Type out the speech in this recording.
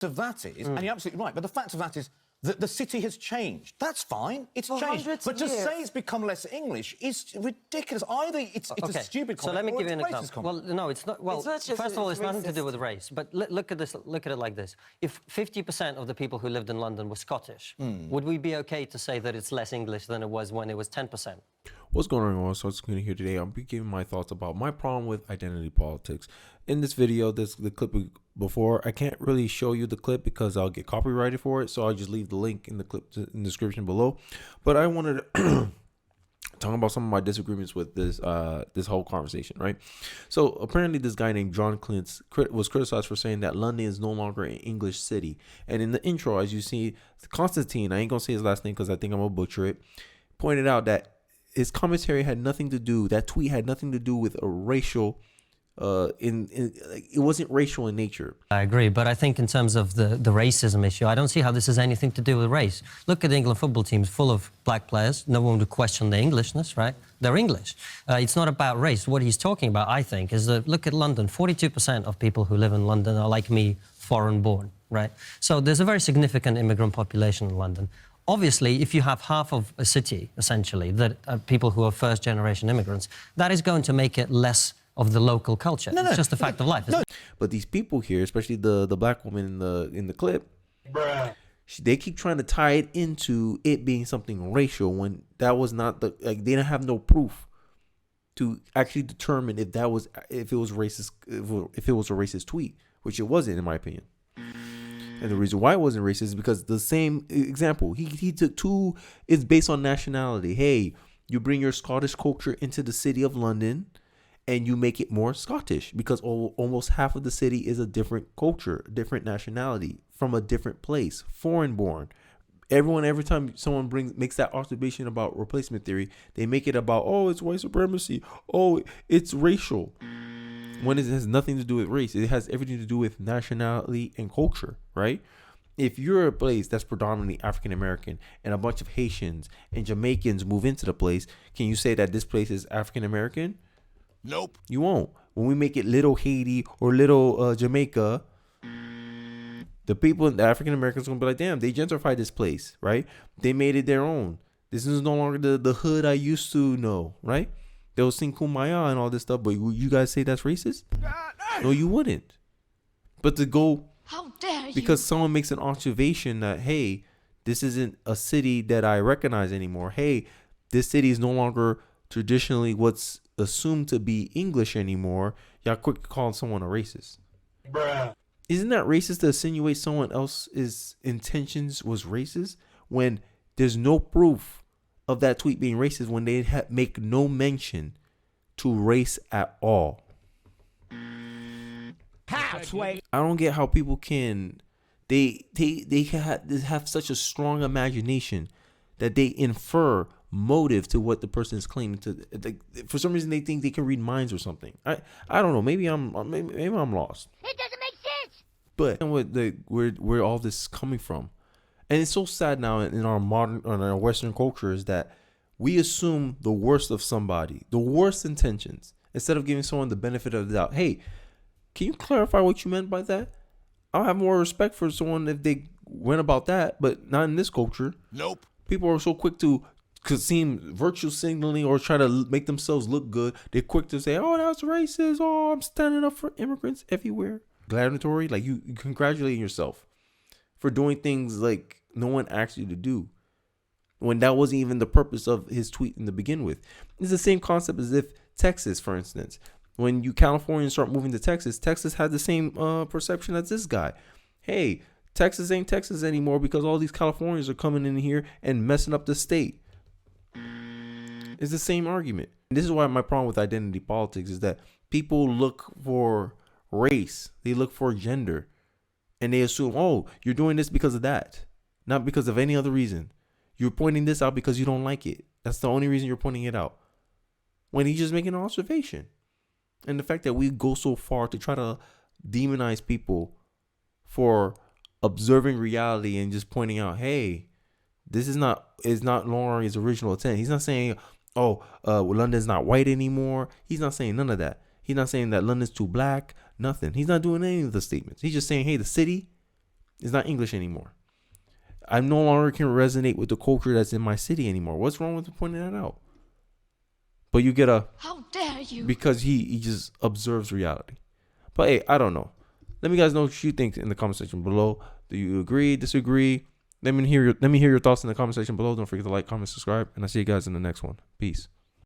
of that is, and you're absolutely right, but the fact of that is that the city has changed. That's fine. It's changed. But to say it's become less English is ridiculous. Either it's a stupid comment, so let me give you an racist example. comment. Well, no, it's not. Well, first of all, it's nothing to do with race. But look at this. Look at it like this. If 50% of the people who lived in London were Scottish, would we be okay to say that it's less English than it was when it was 10%? What's going on? So it's going here today. I'll be giving my thoughts about my problem with identity politics. In this video, the clip before, I can't really show you the clip because I'll get copyrighted for it. So I'll just leave the link in the clip in the description below. But I wanted to talk about some of my disagreements with this this whole conversation, right? So apparently this guy named John Cleese was criticized for saying that London is no longer an English city. And in the intro, as you see, Konstantin, I ain't gonna say his last name because I think I'm gonna butcher it, pointed out that his commentary had nothing to do, that tweet had nothing to do with a racial, it wasn't racial in nature. I agree, but I think in terms of the racism issue, I don't see how this has anything to do with race. Look at the England football teams full of black players. No one would question their Englishness, right? They're English. It's not about race. What he's talking about, I think, is that look at London. 42% of people who live in London are, like me, foreign born, right? So there's a very significant immigrant population in London. Obviously, if you have half of a city, essentially, that are people who are first-generation immigrants, that is going to make it less of the local culture. It's just a fact of life. But these people here, especially the black woman in the clip, they keep trying to tie it into it being something racial when that was not the, like, they didn't have no proof to actually determine if it was racist, if it was a racist tweet, which it wasn't, in my opinion. And the reason why it wasn't racist is because the same example, he took two, it's based on nationality. Hey, you bring your Scottish culture into the city of London and you make it more Scottish because almost half of the city is a different culture, different nationality, from a different place, foreign born. Every time someone makes that observation about replacement theory, they make it about, oh, it's white supremacy. Oh, it's racial. When it has nothing to do with race, it has everything to do with nationality and culture, right? If you're a place that's predominantly African American and a bunch of Haitians and Jamaicans move into the place, can you say that this place is African American? Nope. You won't. When we make it little Haiti or little Jamaica, the people, the African Americans, are gonna be like, damn, they gentrified this place, right? They made it their own. This is no longer the hood I used to know, right? They'll sing Kumbaya and all this stuff, but you guys say that's racist? No, you wouldn't. But to go, how dare you? Because someone makes an observation that, hey, this isn't a city that I recognize anymore. Hey, this city is no longer traditionally what's assumed to be English anymore. Y'all quick calling someone a racist. Bruh. Isn't that racist to insinuate someone else's intentions was racist when there's no proof of that tweet being racist, when they make no mention to race at all? I don't get how people can they have such a strong imagination that they infer motive to what the person is claiming to. For some reason, they think they can read minds or something. I don't know. Maybe I'm lost. It doesn't make sense. But where all this is coming from. And it's so sad now in our our Western culture is that we assume the worst of somebody, the worst intentions, instead of giving someone the benefit of the doubt. Hey, can you clarify what you meant by that? I'll have more respect for someone if they went about that, but not in this culture. Nope. People are so quick to seem virtue signaling or try to make themselves look good. They're quick to say, oh, that's racist. Oh, I'm standing up for immigrants everywhere. Gladatory, like you congratulating yourself for doing things like no one asked you to do, when that wasn't even the purpose of his tweet in the begin with. It's the same concept as if Texas, for instance, when you Californians start moving to Texas, Texas had the same perception as this guy. Hey, Texas ain't Texas anymore because all these Californians are coming in here and messing up the state. It's the same argument. And this is why my problem with identity politics is that people look for race, they look for gender, and they assume, oh, you're doing this because of that. Not because of any other reason. You're pointing this out because you don't like it. That's the only reason you're pointing it out. When he's just making an observation. And the fact that we go so far to try to demonize people for observing reality and just pointing out, hey, this is not longer his original intent. He's not saying, oh, London's not white anymore. He's not saying none of that. He's not saying that London's too black. Nothing. He's not doing any of the statements. He's just saying, hey, the city It's not English anymore. I no longer can resonate with the culture that's in my city anymore. What's wrong with pointing that out? But you get a... How dare you? Because he just observes reality. But hey, I don't know. Let me guys know what you think in the comment section below. Do you agree, disagree? Let me hear your thoughts in the comment section below. Don't forget to like, comment, subscribe, and I'll see you guys in the next one. Peace.